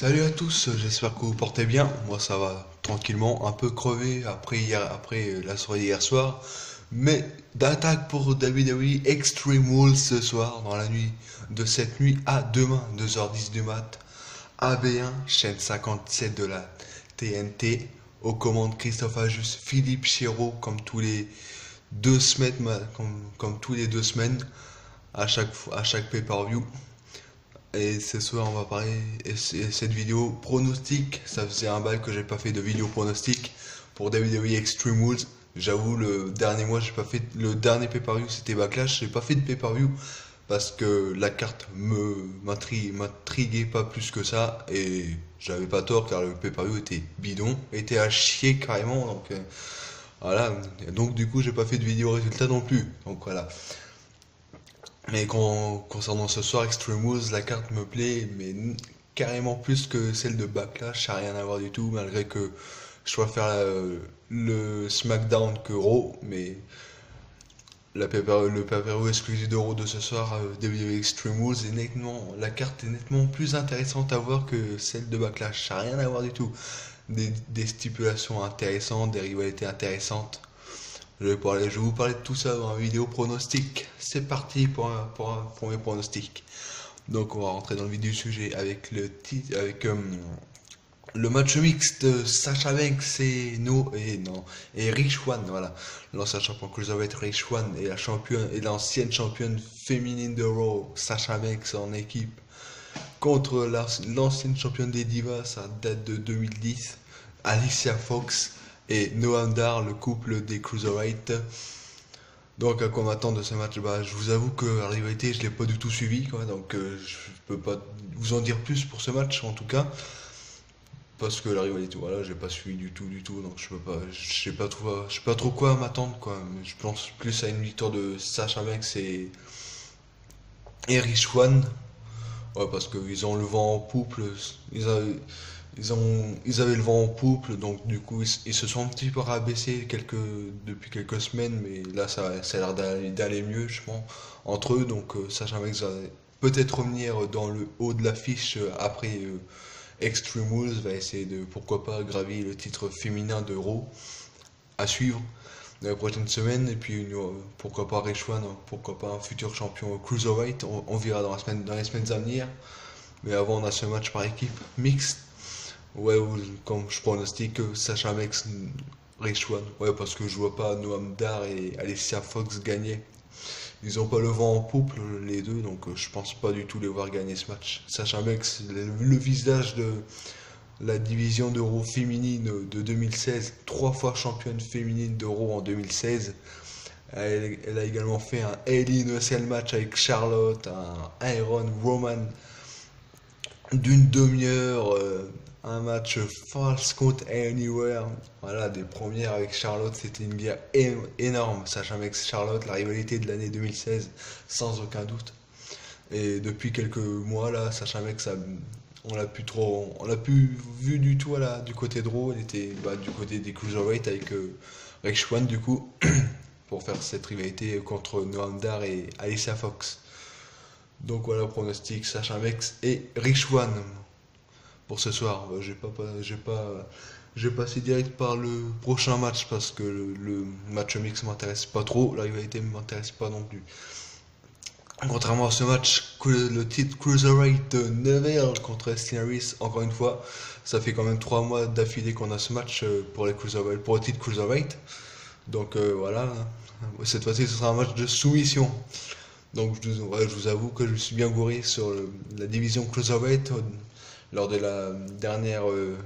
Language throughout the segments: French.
Salut à tous, j'espère que vous portez bien. Moi ça va tranquillement, un peu crevé après la soirée d'hier soir. Mais d'attaque pour WWE Extreme Rules ce soir, dans la nuit de cette nuit à demain, 2h10 du mat. AB1, chaîne 57 de la TNT. Aux commandes Christophe Ajus, Philippe Chéreau, comme tous les 2 semaines, à chaque pay-per-view. Et ce soir, on va parler, cette vidéo pronostic. Ça faisait un bail que j'ai pas fait de vidéo pronostic pour WWE Extreme Rules. J'avoue, le dernier mois, j'ai pas fait, le dernier pay-per-view, c'était Backlash. J'ai pas fait de pay-per-view parce que la carte m'intriguait pas plus que ça. Et j'avais pas tort car le pay-per-view était bidon, était à chier carrément. Donc voilà. Donc du coup, j'ai pas fait de vidéo résultat non plus. Donc voilà. Mais concernant ce soir, Extreme Rules, la carte me plaît, mais carrément plus que celle de Backlash, ça n'a rien à voir du tout, malgré que je préfère le SmackDown que Raw, mais le pay-per-view exclusif de Raw de ce soir, WWE Extreme Rules, la carte est nettement plus intéressante à voir que celle de Backlash, ça n'a rien à voir du tout. Des stipulations intéressantes, des rivalités intéressantes. Je vais vous parler de tout ça dans une vidéo pronostic. C'est parti pour un premier pronostic. Donc on va rentrer dans le vif du sujet avec le match mixte de Sasha Banks et Rich Swann, voilà. L'ancien champion Cruiserweight Rich Swann et l'ancienne championne féminine de Raw, Sasha Banks en équipe contre l'ancienne championne des Divas, ça date de 2010, Alicia Fox et Noam Dar, le couple des Cruiserweight. Donc à quoi m'attendre de ce match? Je vous avoue que la rivalité, je l'ai pas du tout suivi, quoi, donc je peux pas vous en dire plus pour ce match en tout cas, parce que la rivalité, voilà, j'ai pas suivi du tout, donc je sais pas trop quoi m'attendre, quoi. Mais je pense plus à une victoire de Sasha Banks et Rich Swann. Ouais, parce qu'ils ont le vent en poupe. Ils avaient le vent en poupe, donc du coup ils se sont un petit peu rabaissés depuis quelques semaines, mais là ça a l'air d'aller mieux, je pense, entre eux. Donc sachant que ça va peut-être revenir dans le haut de l'affiche après Extreme Rules, va essayer de pourquoi pas gravir le titre féminin de Raw à suivre dans les prochaines semaines. Et puis pourquoi pas Rich Swann, pourquoi pas un futur champion Cruiserweight, on verra dans les semaines à venir. Mais avant on a ce match par équipe mixte. Ouais, comme je pronostique Sasha Banks, Rich Swann. Ouais, parce que je vois pas Noam Dar et Alicia Fox gagner. Ils ont pas le vent en poupe les deux, donc je pense pas du tout les voir gagner ce match. Sasha Banks, le visage de la division d'Euro féminine de 2016, 3 fois championne féminine d'Euro en 2016. Elle a également fait un Hell in a Cell match avec Charlotte, un Iron Roman d'une demi-heure, un match False Count Anywhere. Voilà, des premières avec Charlotte, c'était une bière énorme. Sachant avec Charlotte, la rivalité de l'année 2016, sans aucun doute. Et depuis quelques mois là, Sasha Banks, on l'a plus vu du tout du côté de Raw. Elle était du côté des Cruiserweight avec Rich Swann du coup pour faire cette rivalité contre Noam Dar et Alicia Fox. Donc voilà, pronostic Sasha Banks et Rich Swann pour ce soir. J'ai passé direct par le prochain match parce que le match mix m'intéresse pas trop, la rivalité m'intéresse pas non plus. Contrairement à ce match, le titre Cruiserweight de Neville contre Austin Harris, encore une fois, ça fait quand même 3 mois d'affilée qu'on a ce match pour le titre Cruiserweight. Donc voilà, cette fois-ci ce sera un match de soumission. Donc je vous avoue que je suis bien gouré sur la division Cruiserweight. Lors de la dernière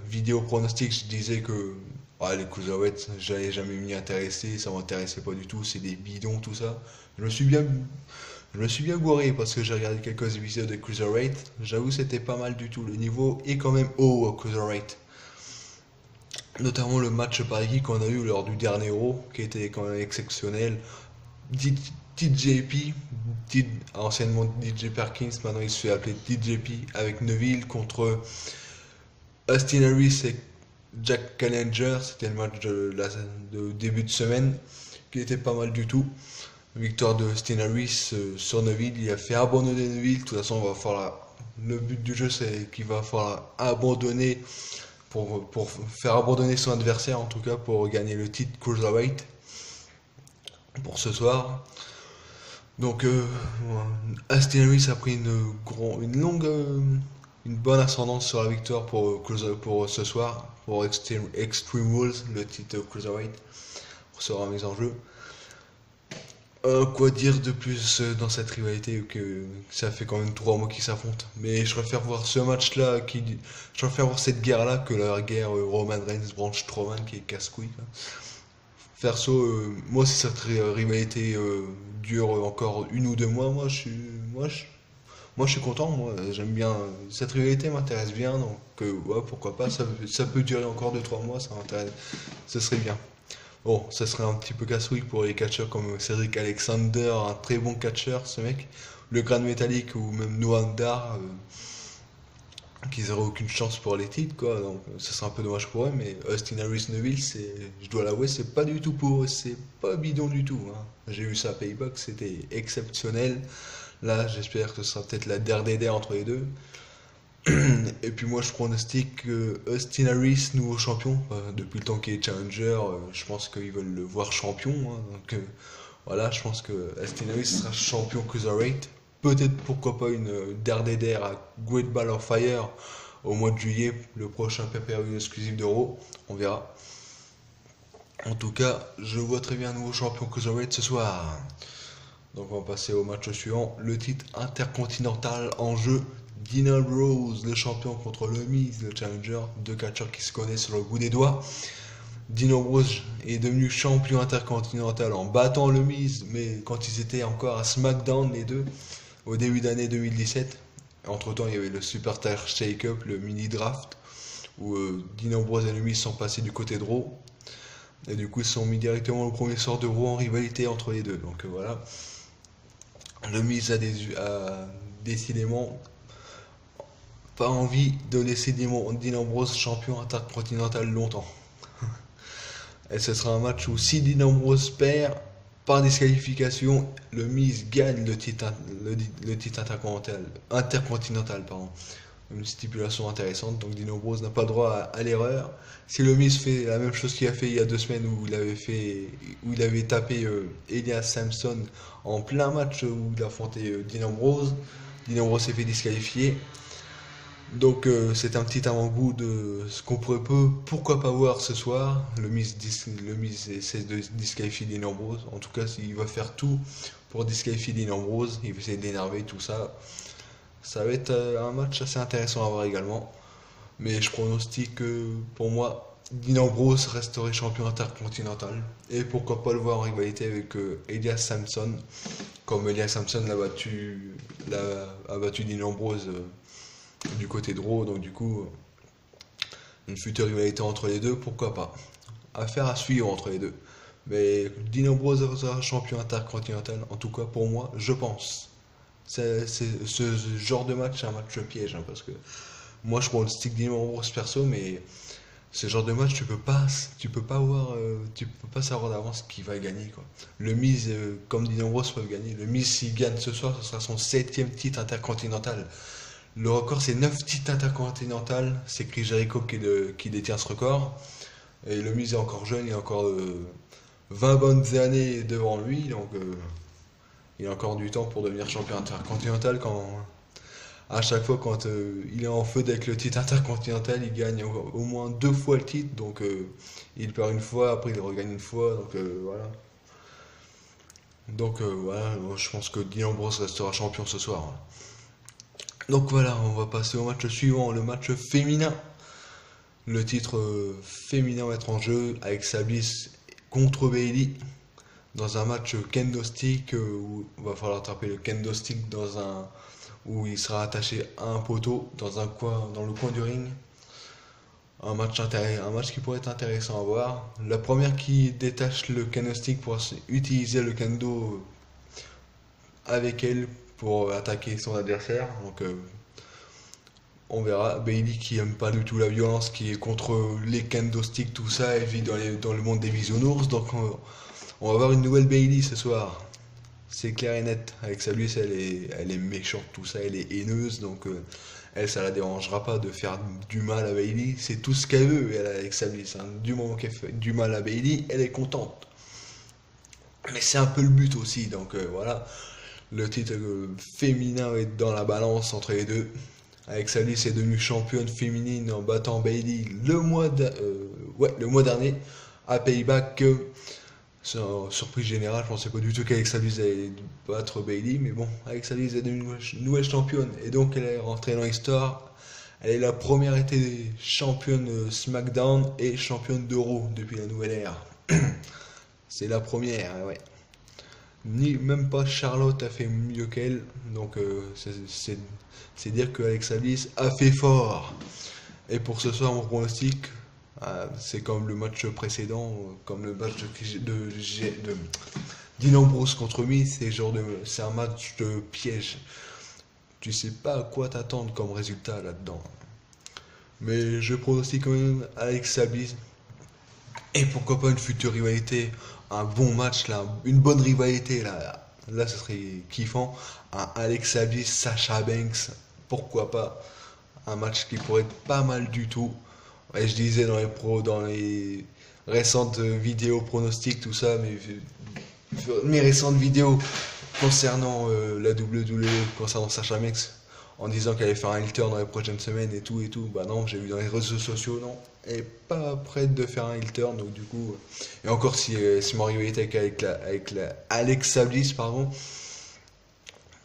vidéo pronostic, je disais que les Cruiserweight, j'allais jamais m'y intéresser, ça m'intéressait pas du tout, c'est des bidons tout ça. Je me suis bien gouré parce que j'ai regardé quelques épisodes de Cruiserweight. J'avoue c'était pas mal du tout, le niveau est quand même haut au Cruiserweight. Notamment le match par équipe qu'on a eu lors du dernier Raw, qui était quand même exceptionnel. TJP, anciennement DJ Perkins, maintenant il se fait appeler TJP, avec Neville contre Austin Harris et Jack Challenger. C'était le match de début de semaine qui était pas mal du tout. Victoire de Austin Harris sur Neville, il a fait abandonner Neville. De toute façon, Le but du jeu, c'est qu'il va falloir abandonner pour faire abandonner son adversaire, en tout cas pour gagner le titre Cruiserweight pour ce soir. Donc, Austin Harris a pris une longue, une bonne ascendance sur la victoire pour ce soir, pour Extreme Rules, le titre Cruiserweight, sera mis en jeu. Quoi dire de plus dans cette rivalité que ça fait quand même 3 mois qu'ils s'affrontent. Mais je préfère voir ce match-là, je préfère voir cette guerre-là que la guerre Roman Reigns, Braun Strowman qui est casse-couille. Perso, moi si cette rivalité dure encore 1 ou 2 mois, moi je suis content. Moi j'aime bien cette rivalité, m'intéresse bien, donc ouais, pourquoi pas. Ça peut durer encore 2 3 mois, ça m'intéresse, ce serait bien. Bon, ça serait un petit peu casse-couille pour les catcheurs comme Cedric Alexander, un très bon catcheur, ce mec. Le Grand Metallic ou même Noam Dar, qu'ils n'auraient aucune chance pour les titres, quoi. Donc, ça serait un peu dommage pour eux, mais Austin Harris Neville, je dois l'avouer, c'est pas du tout pour eux, c'est pas bidon du tout, hein. J'ai vu ça à Payback, c'était exceptionnel. Là, j'espère que ce sera peut-être la der entre les deux. Et puis moi je pronostique Austin Harris nouveau champion. Depuis le temps qu'il est challenger, je pense qu'ils veulent le voir champion, hein. Donc voilà, je pense que Austin Harris sera champion Cruiserweight. Peut-être pourquoi pas une der à Great Ball of Fire au mois de juillet, le prochain pay-per-view exclusif de Raw, on verra. En tout cas, je vois très bien un nouveau champion Cruiserweight ce soir. Donc on va passer au match suivant, le titre intercontinental en jeu. Dean Ambrose, le champion, contre le Miz, le challenger, 2 catcheurs qui se connaissent sur le bout des doigts. Dean Ambrose est devenu champion intercontinental en battant le Miz, mais quand ils étaient encore à SmackDown les deux, au début d'année 2017. Entre temps, il y avait le Superstar Shake-Up, le mini draft, où Dean Ambrose et le Miz sont passés du côté de Raw. Et du coup, ils se sont mis directement au premier sort de Raw en rivalité entre les deux. Donc voilà. Le Miz a décidément pas envie de laisser Dean Ambrose champion intercontinental longtemps. Et ce sera un match où si Dean Ambrose perd par disqualification, le Miz gagne le titre intercontinental, pardon. Une stipulation intéressante, donc Dean Ambrose n'a pas droit à l'erreur. Si le Miz fait la même chose qu'il a fait il y a 2 semaines où il avait tapé Elias Samson en plein match où il a affronté Dean Ambrose s'est fait disqualifier. Donc c'est un petit avant-goût de ce qu'on pourquoi pas voir ce soir. Le Miz essaie de disqualifier Dean Ambrose. En tout cas, il va faire tout pour disqualifier Dean Ambrose. Il va essayer d'énerver tout ça. Ça va être un match assez intéressant à voir également. Mais je pronostique que pour moi, Dean Ambrose resterait champion intercontinental. Et pourquoi pas le voir en rivalité avec Elias Samson. Comme Elias Samson a battu Dean Ambrose du côté de Raw. Donc du coup, une future rivalité entre les deux, pourquoi pas. Affaire à suivre entre les deux. Mais Dean Ambrose sera champion intercontinental. En tout cas, pour moi, je pense. Ce genre de match, c'est un match piège, hein, parce que moi je pronostique Dean Ambrose perso, mais ce genre de match tu peux pas savoir d'avance qui va gagner, quoi. Le Miz comme Dean Ambrose peuvent gagner. Le Miz s'il gagne ce soir, ce sera son 7e titre intercontinental. Le record c'est 9 titres intercontinental, c'est Chris Jericho qui détient ce record. Et le Miz est encore jeune, il a encore 20 bonnes années devant lui, donc il a encore du temps pour devenir champion intercontinental. À chaque fois quand il est en feu avec le titre intercontinental, il gagne au moins 2 fois le titre. Donc il perd une fois, après il regagne une fois. Donc voilà. Donc voilà, je pense que Dean Ambrose restera champion ce soir. Donc voilà, on va passer au match suivant, le match féminin. Le titre féminin va être en jeu avec Sabis contre Bayley. Dans un match kendo stick où il va falloir attraper le kendo stick où il sera attaché à un poteau dans le coin du ring. Un match qui pourrait être intéressant à voir. La première qui détache le kendo stick pourra utiliser le kendo avec elle pour attaquer son adversaire. Donc on verra. Bayley qui aime pas du tout la violence, qui est contre les kendo sticks, tout ça, elle vit dans le monde des bisounours. Donc on va avoir une nouvelle Bayley ce soir. c'est clair et net. Alexa Bliss, elle est méchante, tout ça, elle est haineuse, donc elle, ça la dérangera pas de faire du mal à Bailey. C'est tout ce qu'elle veut, elle, Alexa Bliss, hein. Du moment qu'elle fait du mal à Bailey, elle est contente. Mais c'est un peu le but aussi, donc voilà. Le titre féminin est dans la balance entre les deux. Alexa Bliss est devenue championne féminine en battant Bailey le mois dernier à Payback. Surprise générale, je pensais pas du tout qu'Alexa Bliss allait battre Bailey, mais bon, Alexa Bliss est devenue nouvelle championne et donc elle est rentrée dans l'histoire. Elle est la première été championne SmackDown et championne d'Euro depuis la nouvelle ère. C'est la première, ouais. Ni même pas Charlotte a fait mieux qu'elle, donc c'est dire que Alexa Bliss a fait fort. Et pour ce soir, mon pronostic, c'est comme le match précédent, comme le match de Dean Ambrose contre Miz, c'est un match de piège. Tu sais pas à quoi t'attendre comme résultat là-dedans. Mais je pronostique quand même Alexa Bliss. Et pourquoi pas une future rivalité, un bon match là, une bonne rivalité là. Là, ce serait kiffant. Un Alexa Bliss, Sasha Banks, pourquoi pas. Un match qui pourrait être pas mal du tout. Et je disais dans les récentes vidéos pronostics, tout ça, mais mes récentes vidéos concernant la WWE, concernant Sasha Banks, en disant qu'elle allait faire un heel turn dans les prochaines semaines et tout. Bah non, j'ai vu dans les réseaux sociaux, non. Elle est pas prête de faire un heel turn, donc du coup. Et encore si mon rivalité avec la Alexa Bliss, pardon,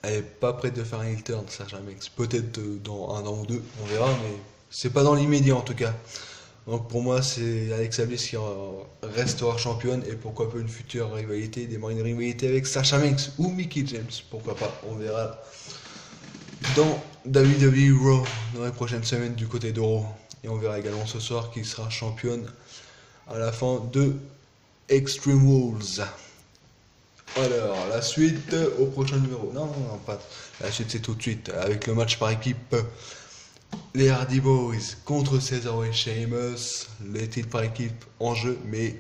elle est pas prête de faire un heel turn, Sasha Banks. Peut-être dans un an ou deux, on verra, mais c'est pas dans l'immédiat en tout cas. Donc pour moi, c'est Alexa Bliss qui restera championne et pourquoi pas une future rivalité, démarrer une rivalité avec Sasha Banks ou Mickie James, pourquoi pas, on verra dans WWE Raw dans les prochaines semaines du côté d'Euro. Et on verra également ce soir qui sera championne à la fin de Extreme Rules. Alors, la suite au prochain numéro. Non, pas. La suite, c'est tout de suite avec le match par équipe. Les Hardy Boys contre Cesaro et Sheamus. Les titres par équipe en jeu, mais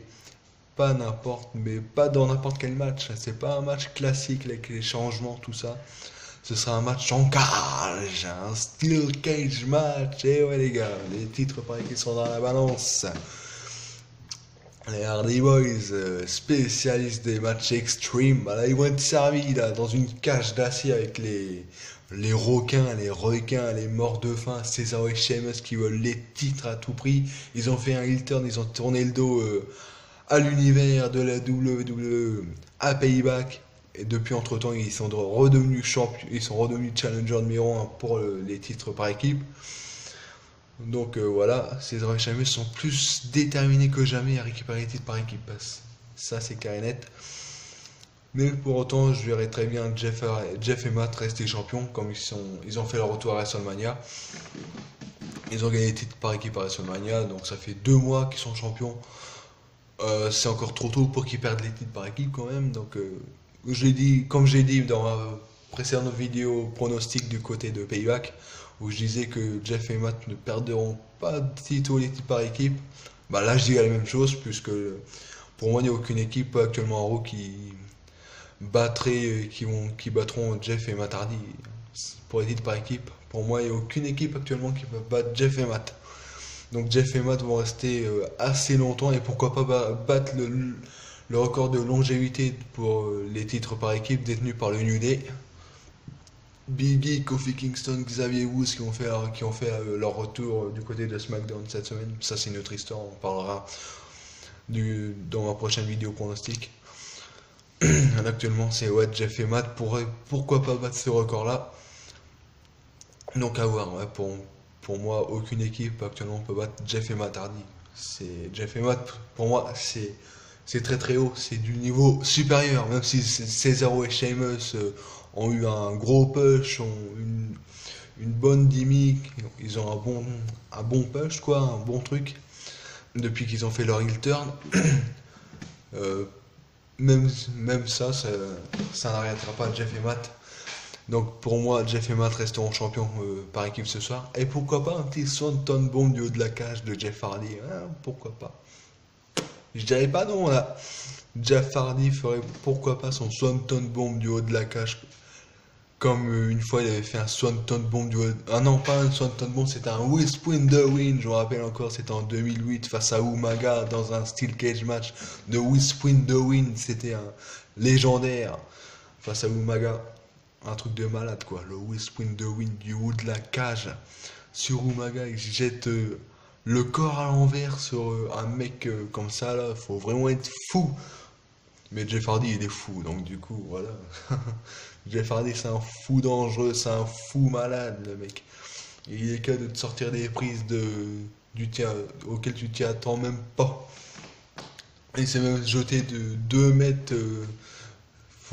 pas dans n'importe quel match. C'est pas un match classique avec les changements, tout ça. Ce sera un match en cage, un Steel Cage match. Et ouais les gars, les titres par équipe sont dans la balance. Les Hardy Boys, spécialistes des matchs extreme, bah là ils vont être servis là, dans une cage d'acier avec les requins, les morts de faim, Cesaro et Sheamus qui veulent les titres à tout prix. Ils ont fait un heel turn, ils ont tourné le dos à l'univers de la WWE à Payback. Et depuis entre-temps, ils sont redevenus champions, ils sont redevenus challenger numéro 1 pour les titres par équipe. Donc voilà, Cesaro et Sheamus sont plus déterminés que jamais à récupérer les titres par équipe. Ça, c'est clair et net. Mais pour autant, je verrais très bien Jeff et Matt rester champions, comme ils ont fait leur retour à WrestleMania. Ils ont gagné les titres par équipe à WrestleMania, donc ça fait 2 mois qu'ils sont champions. C'est encore trop tôt pour qu'ils perdent les titres par équipe quand même. Donc, comme j'ai dit dans ma précédente vidéo pronostic du côté de Payback, où je disais que Jeff et Matt ne perdront pas de titre les titres par équipe, bah là je dis la même chose, puisque pour moi il n'y a aucune équipe actuellement en Raw qui battront Jeff et Matt Hardy pour les titres par équipe. Pour moi il n'y a aucune équipe actuellement qui peut battre Jeff et Matt. Donc Jeff et Matt vont rester assez longtemps et pourquoi pas battre le record de longévité pour les titres par équipe détenus par le New Day. Big E, Kofi Kingston, Xavier Woods qui ont fait leur retour du côté de SmackDown cette semaine. Ça c'est une autre histoire, on parlera dans ma prochaine vidéo pronostic. Actuellement c'est Jeff et Matt pourquoi pas battre ce record là. Donc à voir, ouais, pour moi aucune équipe actuellement peut battre Jeff et Matt Hardy. C'est Jeff et Matt pour moi c'est très très haut, c'est du niveau supérieur, même si Cesaro et Sheamus ont eu un gros push, ont une bonne gimmick, ils ont un bon push quoi, un bon truc, depuis qu'ils ont fait leur heel turn. Même ça n'arrêtera pas Jeff et Matt. Donc pour moi, Jeff et Matt resteront champions par équipe ce soir. Et pourquoi pas un petit Swanton Bomb du haut de la cage de Jeff Hardy, hein, pourquoi pas. Je dirais pas non là. Jeff Hardy ferait pourquoi pas son Swanton Bomb du haut de la cage. Comme une fois il avait fait un Swanton Bomb du haut. Ah non, pas un Swanton Bomb, c'était un Whisper in the Wind. Je me rappelle encore, c'était en 2008 face à Umaga dans un Steel Cage match de Whisper in the Wind. C'était un légendaire face à Umaga. Un truc de malade quoi. Le Whisper in the Wind du haut de la cage sur Umaga. Il jette le corps à l'envers sur un mec comme ça là. Faut vraiment être fou. Mais Jeff Hardy, il est fou, donc du coup, voilà. Jeff Hardy, c'est un fou dangereux, c'est un fou malade, le mec. Et il est capable de te sortir des prises auxquelles tu t'y attends même pas. Il s'est même jeté de 2 mètres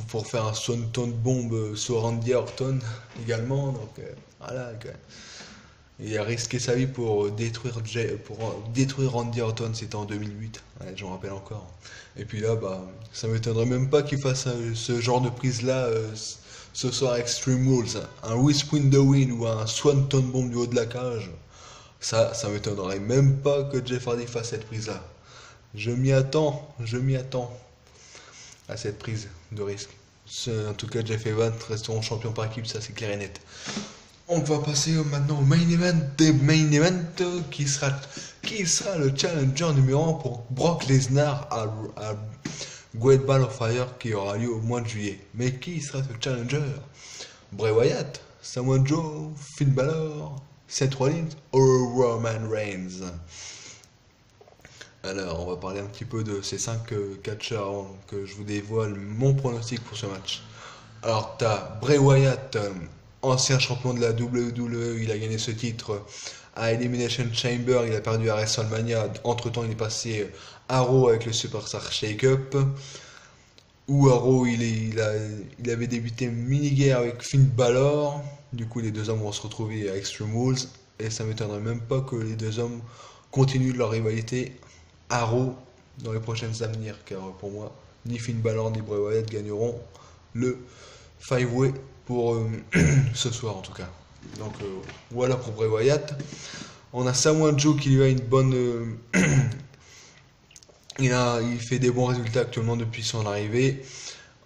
pour faire un swanton bombe sur Randy Orton également. Donc voilà, quoi. Il a risqué sa vie pour détruire Randy Orton, c'était en 2008, ouais, j'en rappelle encore. Et puis là, bah, ça m'étonnerait même pas qu'il fasse ce genre de prise-là ce soir à Extreme Rules. Un Whisper in the Wind ou un Swanton Bomb du haut de la cage. Ça m'étonnerait même pas que Jeff Hardy fasse cette prise-là. Je m'y attends à cette prise de risque. En tout cas, Jeff Evans resteront champion par équipe, ça c'est clair et net. On va passer maintenant au main event des main events qui sera le challenger numéro 1 pour Brock Lesnar à Great Ball of Fire qui aura lieu au mois de juillet. Mais qui sera ce challenger? Bray Wyatt, Samoa Joe, Finn Balor, Seth Rollins ou Roman Reigns? Alors, on va parler un petit peu de ces 5 catcheurs avant que je vous dévoile mon pronostic pour ce match. Alors, t'as Bray Wyatt, ancien champion de la WWE, il a gagné ce titre à Elimination Chamber, il a perdu à WrestleMania. Entre-temps, il est passé à Raw avec le Superstar Shake-Up. Ou à Raw, il avait débuté mini-guerre avec Finn Balor. Du coup, les deux hommes vont se retrouver à Extreme Rules. Et ça m'étonnerait même pas que les deux hommes continuent leur rivalité à Raw dans les prochaines années. Car pour moi, ni Finn Balor ni Bray Wyatt gagneront le 5-way pour ce soir en tout cas. Donc voilà pour Bray Wyatt. On a Samoa Joe qui lui a une bonne... il fait des bons résultats actuellement depuis son arrivée.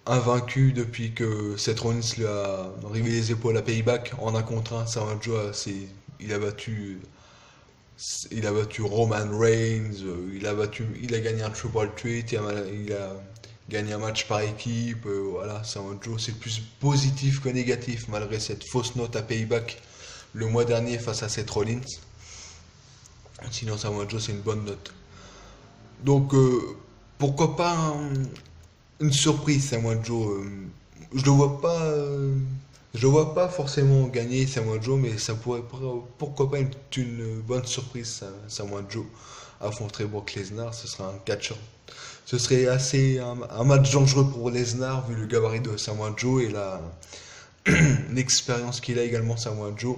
Invaincu depuis que Seth Rollins lui a rivé les épaules à Payback en 1 contre 1. Samoa Joe, il a battu Roman Reigns, il a gagné un Triple Threat, il a gagné un match par équipe, voilà, Samoa Joe c'est plus positif que négatif malgré cette fausse note à Payback le mois dernier face à Seth Rollins. Sinon Samoa Joe c'est une bonne note. Donc pourquoi pas une surprise Samoa Joe. Je le vois pas forcément gagner Samoa Joe, mais ça pourquoi pas une bonne surprise Samoa Joe affronterait Brock Lesnar. Ce serait un catcher. Ce serait un match dangereux pour Lesnar vu le gabarit de Samoa Joe et l'expérience qu'il a également Samoa Joe.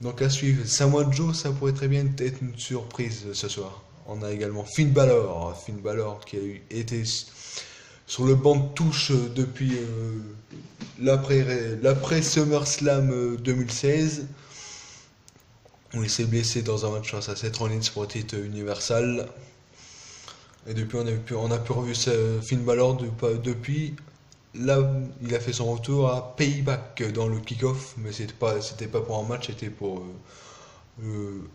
Donc à suivre, Samoa Joe, ça pourrait très bien être une surprise ce soir. On a également Finn Balor qui a été sur le banc de touche depuis l'après SummerSlam 2016 où il s'est blessé dans un match face à Seth Rollins pour le titre Universal. Et depuis on a pu revu Finn Balor depuis. Là, il a fait son retour à Payback dans le kick-off, mais c'était pas pour un match, c'était pour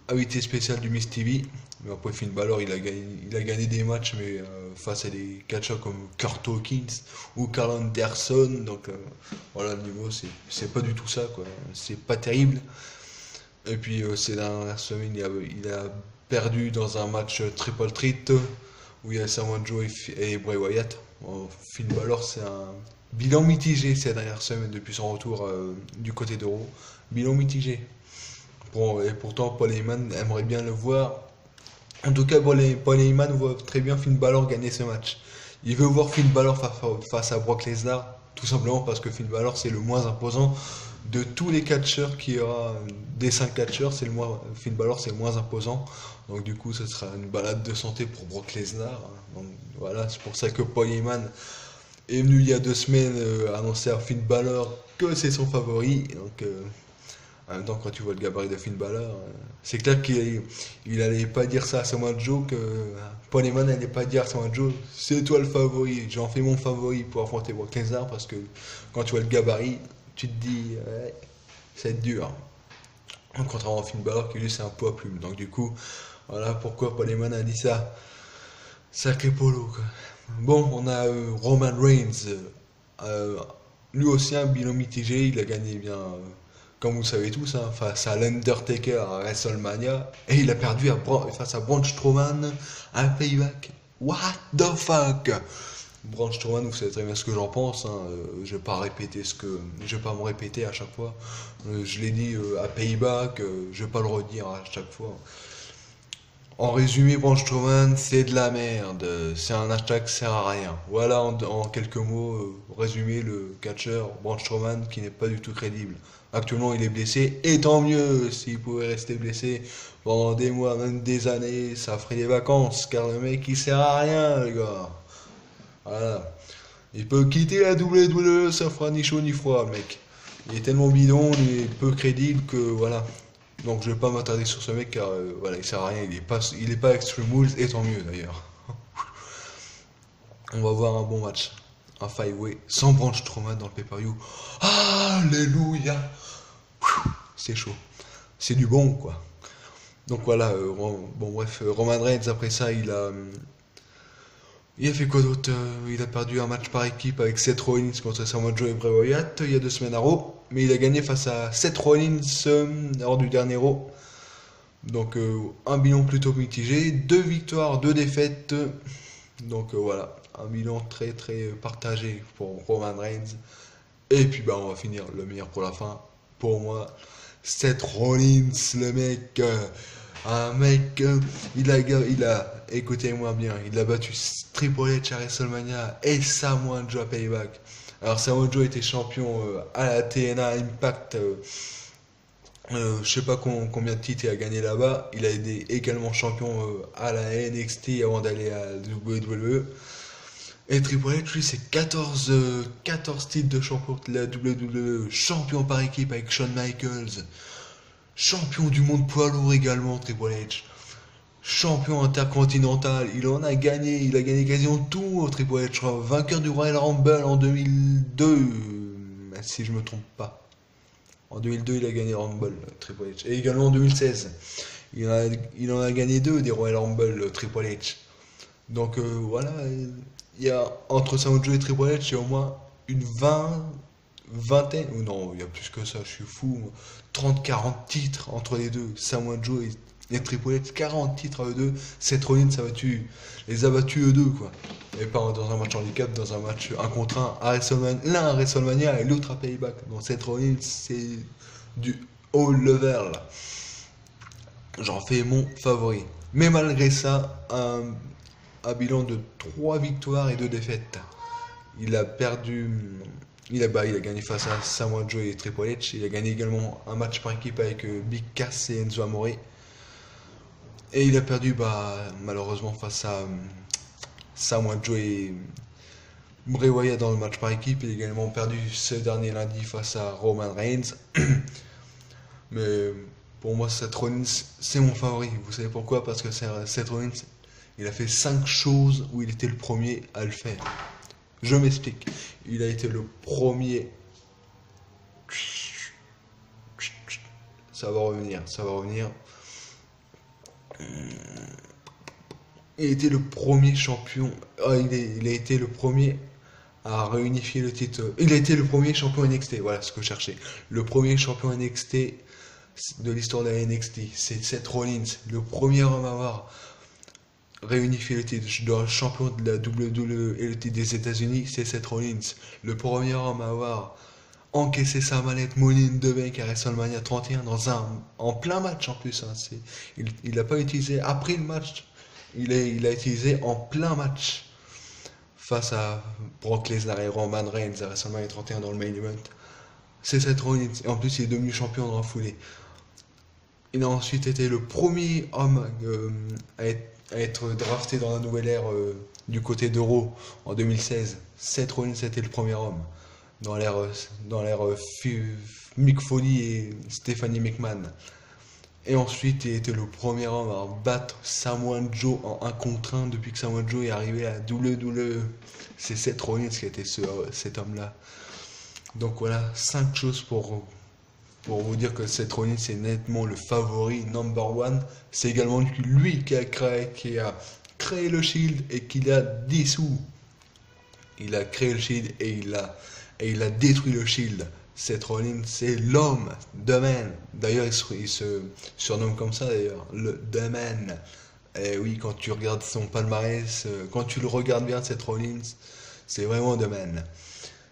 invité spécial du Miss TV. Mais après Finn Balor, il a gagné des matchs, mais face à des catcheurs comme Kurt Hawkins ou Carl Anderson. Donc voilà, le niveau, c'est pas du tout ça, quoi. C'est pas terrible. Et puis ces dernières semaines, il a perdu dans un match Triple Threat où il y a Samoa Joe et Bray Wyatt. Finn Balor, c'est un bilan mitigé ces dernières semaines depuis son retour du côté de Raw. Bilan mitigé. Et pourtant, Paul Heyman aimerait bien le voir. En tout cas, Paul Heyman voit très bien Finn Balor gagner ce match. Il veut voir Finn Balor face à Brock Lesnar, tout simplement parce que Finn Balor, c'est le moins imposant de tous les catcheurs qu'il y aura. Des 5 catcheurs, Finn Balor, c'est le moins imposant. Donc du coup, ce sera une balade de santé pour Brock Lesnar. Donc voilà, c'est pour ça que Paul Heyman est venu il y a 2 semaines annoncer à Finn Balor que c'est son favori. Donc En même temps, quand tu vois le gabarit de Finn Balor, c'est clair qu'il allait pas dire ça à Samoa Joe, que Paul Heyman n'allait pas dire à Samoa Joe, c'est toi le favori, j'en fais mon favori pour affronter Brock Lesnar, parce que quand tu vois le gabarit, tu te dis, ouais, ça va être dur. Contrairement à Finn Balor qui lui c'est un poids plume. Donc du coup, voilà pourquoi Paul Heyman a dit ça. Sacré polo quoi. Bon, on a Roman Reigns. Euh, Lui aussi un bilan mitigé, il a gagné bien, comme vous le savez tous, hein, face à l'Undertaker à WrestleMania. Et il a perdu face à Braun Strowman à Payback. What the fuck? Braun Strowman, vous savez très bien ce que j'en pense, hein, je vais pas répéter je vais pas me répéter à chaque fois. Je l'ai dit à Payback, je vais pas le redire à chaque fois. En résumé, Braun Strowman, c'est de la merde. C'est un hashtag qui sert à rien. Voilà en quelques mots, résumé le catcheur Braun Strowman qui n'est pas du tout crédible. Actuellement, il est blessé, et tant mieux. S'il pouvait rester blessé pendant des mois, même des années, ça ferait des vacances. Car le mec, il sert à rien, les gars. Voilà. Il peut quitter la WWE, ça fera ni chaud ni froid, le mec. Il est tellement bidon, il est peu crédible que voilà. Donc je vais pas m'attarder sur ce mec car voilà, il sert à rien, il est pas Extreme Rules et tant mieux d'ailleurs. On va voir un bon match, un five-way sans Braun Strowman dans le pay-per-view. Alléluia. C'est chaud, c'est du bon quoi. Donc voilà, bon bref, Roman Reigns après ça il a fait quoi d'autre? Il a perdu un match par équipe avec Seth Rollins contre Samoa Joe et Bray Wyatt il y a 2 semaines à Raw. Mais il a gagné face à Seth Rollins lors du dernier Raw. Donc un bilan plutôt mitigé. 2 victoires, 2 défaites. Donc voilà, un bilan très très partagé pour Roman Reigns. Et puis bah on va finir le meilleur pour la fin. Pour moi, Seth Rollins, le mec... un mec, écoutez-moi bien, il a battu Triple H à WrestleMania et Samoa Joe à Payback. Alors Samoa Joe était champion à la TNA Impact, je sais pas combien de titres il a gagné là-bas. Il a été également champion à la NXT avant d'aller à la WWE. Et Triple H, lui, c'est 14 titres de champion de la WWE, champion par équipe avec Shawn Michaels. Champion du monde poids lourd également, Triple H. Champion intercontinental, il a gagné quasiment tout, Triple H. Vainqueur du Royal Rumble en 2002, si je me trompe pas. En 2002, il a gagné le Rumble, Triple H. Et également en 2016. Il en a gagné 2 des Royal Rumble, Triple H. Donc voilà, il y a entre Samoa Joe et Triple H, il y a au moins une vingtaine, ou non, il y a plus que ça, je suis fou. 30-40 titres entre les deux. Samoa Joe et Triple H, 40 titres à eux deux. Seth Rollins les a battus eux deux, quoi. Et pas dans un match handicap, dans un match 1 contre 1 à WrestleMania, l'un à WrestleMania et l'autre à Payback. Donc Seth Rollins, c'est du haut level. J'en fais mon favori. Mais malgré ça, un bilan de 3 victoires et 2 défaites. Il a perdu. Il a gagné face à Samoa Joe et Triple H. Il a gagné également un match par équipe avec Big Cass et Enzo Amore. Et il a perdu malheureusement face à Samoa Joe et Bray Wyatt dans le match par équipe. Il a également perdu ce dernier lundi face à Roman Reigns. Mais pour moi, Seth Rollins, c'est mon favori. Vous savez pourquoi? Parce que Seth Rollins, il a fait 5 choses où il était le premier à le faire. Je m'explique. Il a été le premier. Ça va revenir. Il était le premier champion. Il a été le premier à réunifier le titre. Il a été le premier champion NXT. Voilà ce que je cherchais. Le premier champion NXT de l'histoire de la NXT. C'est Seth Rollins, le premier homme à avoir réunifier le titre de champion de la WWE et le titre des États-Unis, c'est Seth Rollins. Le premier homme à avoir encaissé sa mallette Money in the Bank à WrestleMania 31 en plein match en plus. Hein, il n'a pas utilisé après le match, il a utilisé en plein match face à Brock Lesnar et Roman Reigns à WrestleMania 31 dans le main event. C'est Seth Rollins. Et en plus, il est devenu champion dans la foulée. Il a ensuite été le premier homme à être drafté dans la nouvelle ère du côté d'Euro en 2016. Seth Rollins était le premier homme dans l'ère Mick Foley et Stephanie McMahon. Et ensuite, il était le premier homme à battre Samoa Joe en 1 contre 1 depuis que Samoa Joe est arrivé à WWE. C'est Seth Rollins qui était cet homme-là. Donc voilà, 5 choses pour vous dire que Seth Rollins est nettement le favori number one. C'est également lui qui a créé le Shield et qui l'a dissous. Il a créé le Shield et il a détruit le Shield. Seth Rollins, c'est l'homme, The Man. D'ailleurs, il se surnomme comme ça, d'ailleurs, le The Man. Et oui, quand tu regardes son palmarès, quand tu le regardes bien, Seth Rollins, c'est vraiment The Man.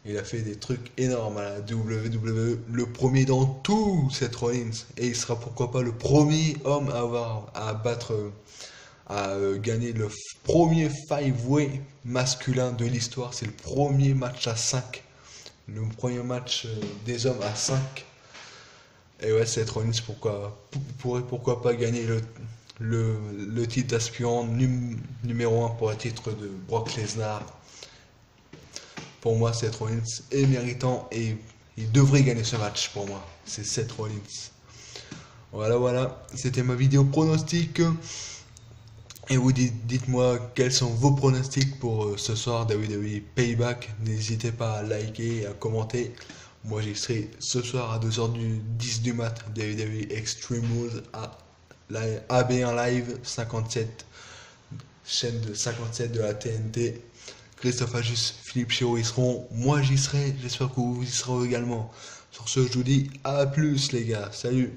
Il a fait des trucs énormes à la WWE, le premier dans tout, Seth Rollins. Et il sera pourquoi pas le premier homme à gagner le premier five-way masculin de l'histoire. C'est le premier match à 5. Le premier match des hommes à 5. Et ouais, Seth Rollins pourrait pas gagner le titre d'aspirant numéro 1 pour le titre de Brock Lesnar. Pour moi, Seth Rollins est méritant et il devrait gagner ce match pour moi. C'est Seth Rollins. Voilà, c'était ma vidéo pronostic. Et vous dites-moi quels sont vos pronostics pour ce soir WWE Payback. N'hésitez pas à liker et à commenter. Moi j'y serai ce soir à 2h10 du mat. WWE Extreme Rules à la AB1 Live 57. Chaîne de 57 de la TNT. Christophe Ajus, Philippe Chiro y seront. Moi j'y serai. J'espère que vous y serez également. Sur ce, je vous dis à plus les gars. Salut.